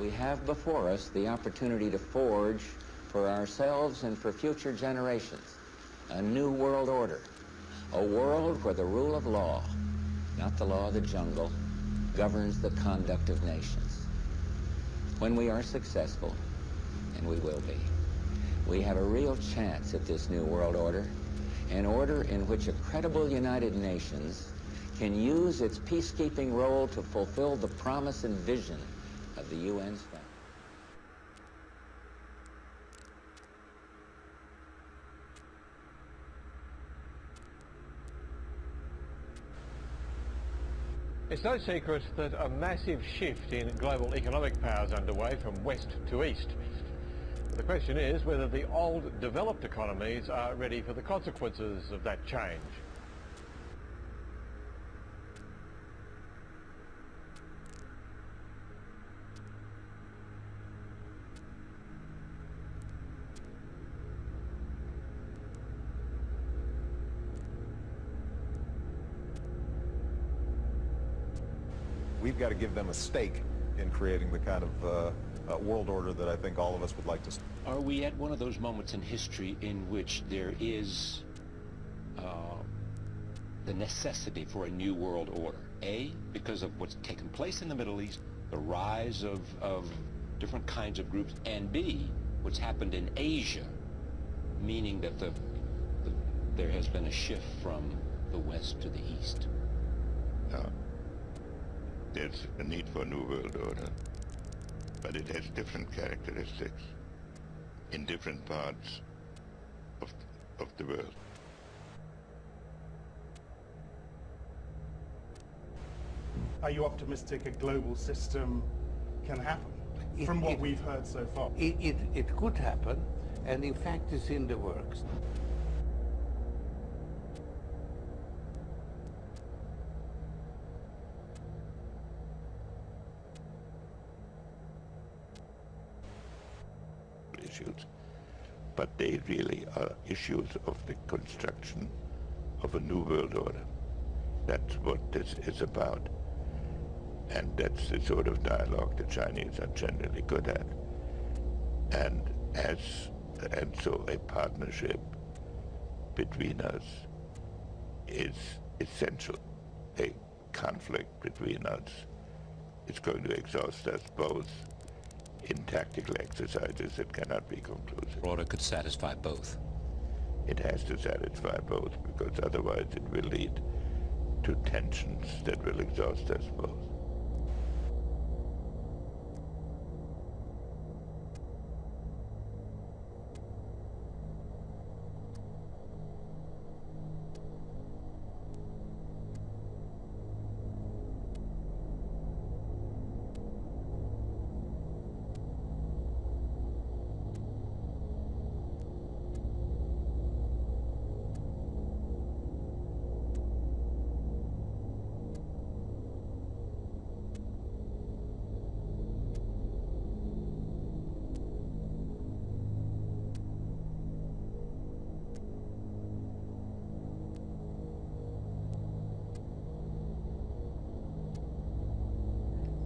We have before us the opportunity to forge for ourselves and for future generations a new world order, a world where the rule of law, not the law of the jungle, governs the conduct of nations. When we are successful, and we will be, we have a real chance at this new world order, an order in which a credible United Nations can use its peacekeeping role to fulfill the promise and vision of the UN's founding. It's no secret that a massive shift in global economic power is underway from west to east. The question is whether the old developed economies are ready for the consequences of that change. We've got to give them a stake in creating the kind of world order that I think all of us would like to see. Are we at one of those moments in history in which there is the necessity for a new world order? A, because of what's taken place in the Middle East, the rise of different kinds of groups, and B, what's happened in Asia, meaning that there has been a shift from the west to the east. There's a need for a new world order, but it has different characteristics in different parts of the world. Are you optimistic a global system can happen, from what we've heard so far? It could happen, and in fact it's in the works. Issues, but they really are issues of the construction of a new world order. That's what this is about, and that's the sort of dialogue the Chinese are generally good at. And so a partnership between us is essential. A conflict between us is going to exhaust us both in tactical exercises that cannot be conclusive. Order could satisfy both. It has to satisfy both, because otherwise it will lead to tensions that will exhaust us both.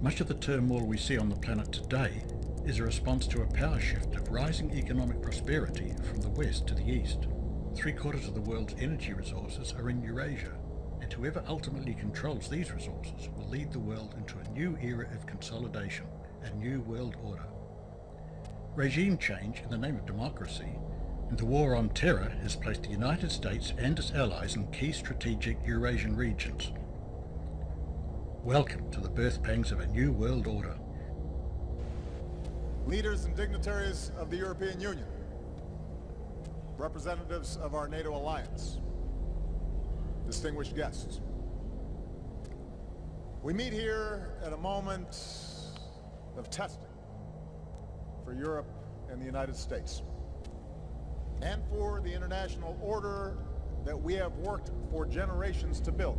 Much of the turmoil we see on the planet today is a response to a power shift of rising economic prosperity from the west to the east. 3/4 of the world's energy resources are in Eurasia, and whoever ultimately controls these resources will lead the world into a new era of consolidation, a new world order. Regime change in the name of democracy and the war on terror has placed the United States and its allies in key strategic Eurasian regions. Welcome to the birth pangs of a new world order. Leaders and dignitaries of the European Union, representatives of our NATO alliance, distinguished guests. We meet here at a moment of testing for Europe and the United States, and for the international order that we have worked for generations to build.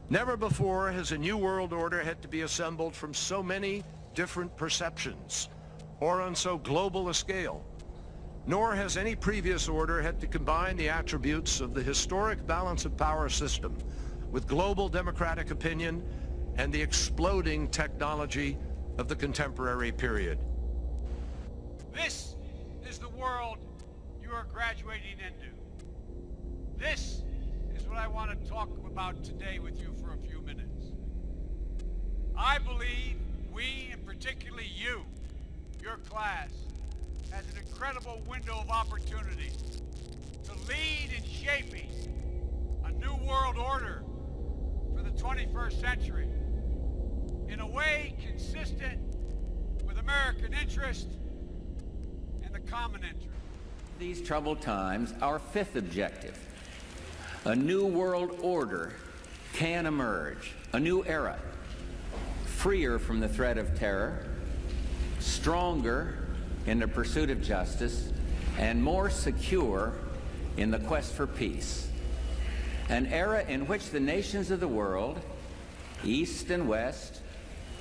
Never before has a new world order had to be assembled from so many different perceptions or on so global a scale. nor has any previous order had to combine the attributes of the historic balance of power system with global democratic opinion and the exploding technology of the contemporary period. This is the world you are graduating into. This is what I want to talk about today with you for a few minutes. I believe we, and particularly you, your class, has an incredible window of opportunity to lead in shaping a new world order for the 21st century in a way consistent with American interest and the common interest. These troubled times, our fifth objective, a new world order can emerge, a new era, freer from the threat of terror, stronger in the pursuit of justice, and more secure in the quest for peace. An era in which the nations of the world, East and West,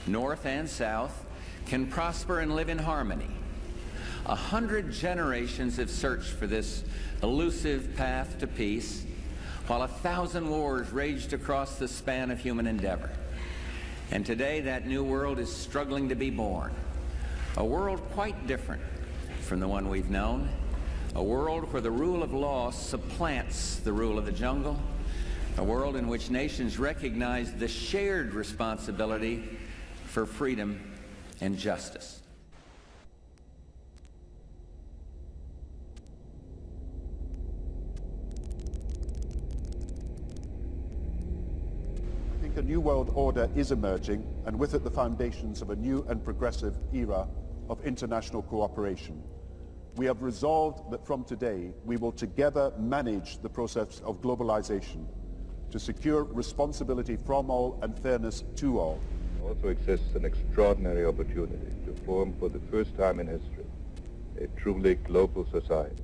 North and South, can prosper and live in harmony. 100 generations have searched for this elusive path to peace, while 1,000 wars raged across the span of human endeavor. And today that new world is struggling to be born. A world quite different from the one we've known. A world where the rule of law supplants the rule of the jungle. A world in which nations recognize the shared responsibility for freedom and justice. A new world order is emerging, and with it the foundations of a new and progressive era of international cooperation. We have resolved that from today we will together manage the process of globalization to secure responsibility from all and fairness to all. Also exists an extraordinary opportunity to form for the first time in history a truly global society.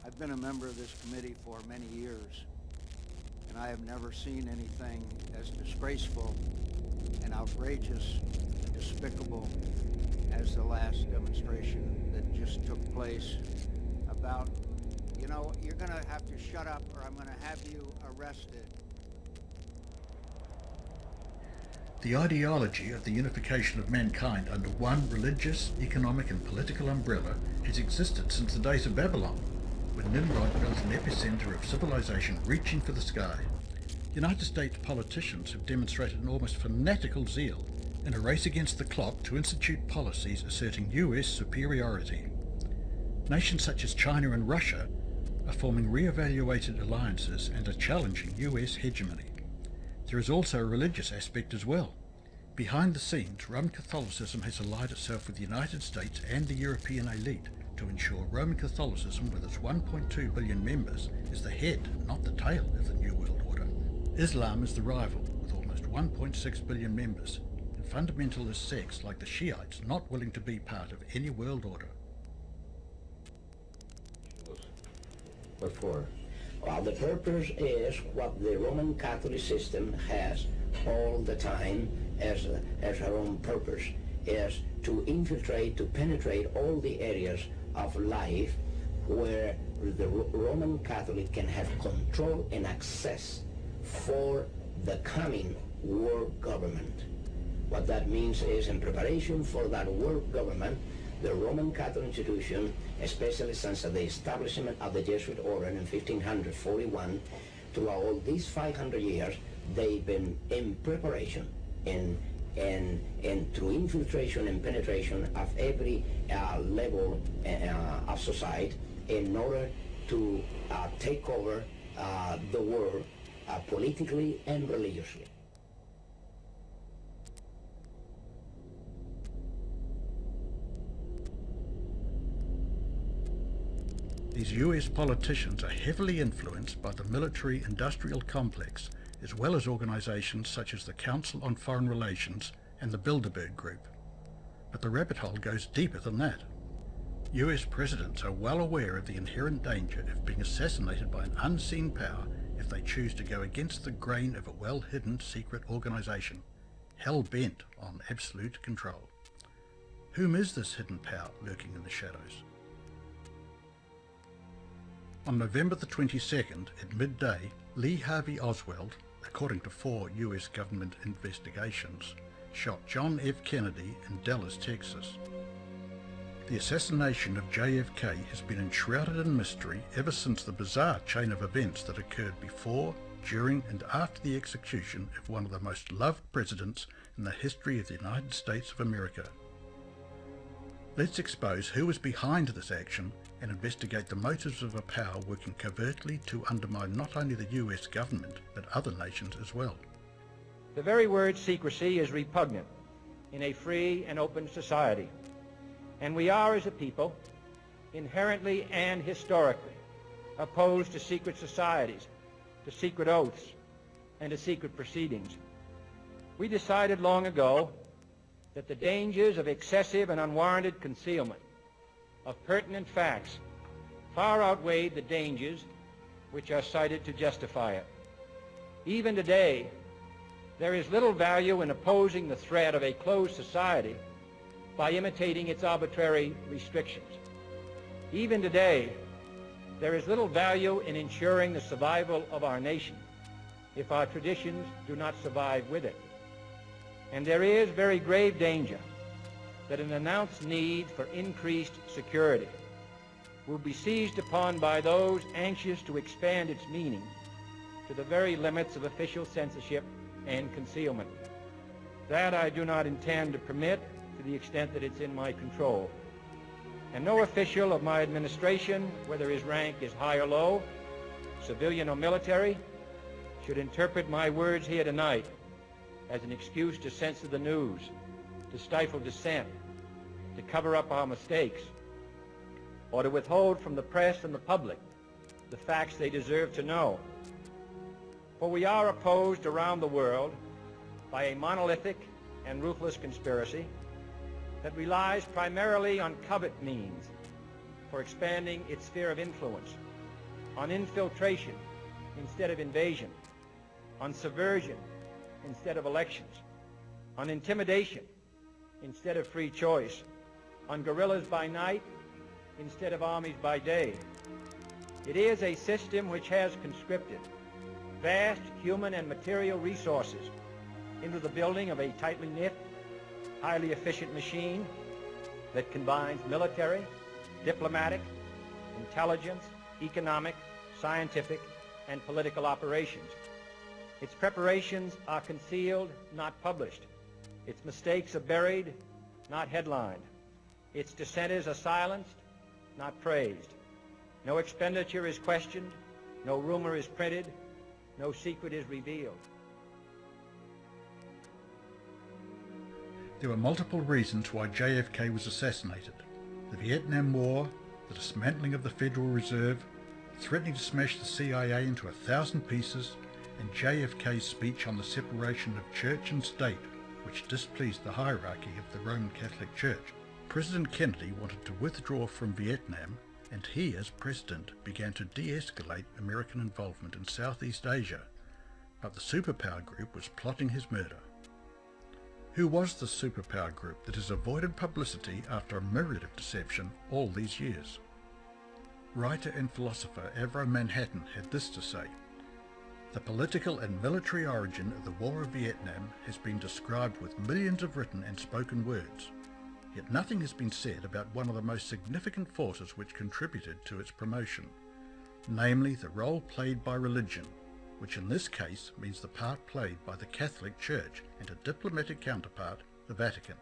I've been a member of this committee for many years, and I have never seen anything as disgraceful and outrageous and despicable as the last demonstration that just took place about, you know, you're going to have to shut up or I'm going to have you arrested. The ideology of the unification of mankind under one religious, economic and political umbrella has existed since the days of Babylon, when Nimrod built an epicenter of civilization reaching for the sky. United States politicians have demonstrated an almost fanatical zeal in a race against the clock to institute policies asserting US superiority. Nations such as China and Russia are forming re-evaluated alliances and are challenging US hegemony. There is also a religious aspect as well. Behind the scenes, Roman Catholicism has allied itself with the United States and the European elite to ensure Roman Catholicism, with its 1.2 billion members, is the head, not the tail, of the New World Order. Islam is the rival, with almost 1.6 billion members, and fundamentalist sects like the Shiites not willing to be part of any world order. What for? Well, the purpose is what the Roman Catholic system has all the time as her own purpose, is to infiltrate, to penetrate all the areas of life where the Roman Catholic can have control and access for the coming world government. What that means is, in preparation for that world government, the Roman Catholic institution, especially since the establishment of the Jesuit order in 1541, throughout all these 500 years, they've been in preparation and through infiltration and penetration of every level of society in order to take over the world politically and religiously. These US politicians are heavily influenced by the military-industrial complex, as well as organisations such as the Council on Foreign Relations and the Bilderberg Group. But the rabbit hole goes deeper than that. US presidents are well aware of the inherent danger of being assassinated by an unseen power if they choose to go against the grain of a well-hidden secret organisation, hell-bent on absolute control. Whom is this hidden power lurking in the shadows? On November the 22nd, at midday, Lee Harvey Oswald, according to 4 US government investigations, shot John F. Kennedy in Dallas, Texas. The assassination of JFK has been enshrouded in mystery ever since the bizarre chain of events that occurred before, during and after the execution of one of the most loved presidents in the history of the United States of America. Let's expose who was behind this action and investigate the motives of a power working covertly to undermine not only the US government but other nations as well. The very word secrecy is repugnant in a free and open society. And we are, as a people, inherently and historically opposed to secret societies, to secret oaths, and to secret proceedings. We decided long ago that the dangers of excessive and unwarranted concealment of pertinent facts far outweighed the dangers which are cited to justify it. Even today, there is little value in opposing the threat of a closed society by imitating its arbitrary restrictions. Even today, there is little value in ensuring the survival of our nation if our traditions do not survive with it. And there is very grave danger that an announced need for increased security will be seized upon by those anxious to expand its meaning to the very limits of official censorship and concealment. That I do not intend to permit to the extent that it's in my control. And no official of my administration, whether his rank is high or low, civilian or military, should interpret my words here tonight as an excuse to censor the news, to stifle dissent, to cover up our mistakes, or to withhold from the press and the public the facts they deserve to know. For we are opposed around the world by a monolithic and ruthless conspiracy that relies primarily on covert means for expanding its sphere of influence, on infiltration instead of invasion, on subversion instead of elections, on intimidation instead of free choice, on guerrillas by night instead of armies by day. It is a system which has conscripted vast human and material resources into the building of a tightly knit, highly efficient machine that combines military, diplomatic, intelligence, economic, scientific, and political operations. Its preparations are concealed, not published. Its mistakes are buried, not headlined. Its dissenters are silenced, not praised. No expenditure is questioned, no rumor is printed, no secret is revealed. There were multiple reasons why JFK was assassinated. The Vietnam War, the dismantling of the Federal Reserve, threatening to smash the CIA into 1,000 pieces, and JFK's speech on the separation of church and state, which displeased the hierarchy of the Roman Catholic Church. President Kennedy wanted to withdraw from Vietnam, and he, as president, began to de-escalate American involvement in Southeast Asia, but the superpower group was plotting his murder. Who was the superpower group that has avoided publicity after a myriad of deception all these years? Writer and philosopher Avro Manhattan had this to say: "The political and military origin of the War of Vietnam has been described with millions of written and spoken words, yet nothing has been said about one of the most significant forces which contributed to its promotion, namely the role played by religion, which in this case means the part played by the Catholic Church and a diplomatic counterpart, the Vatican.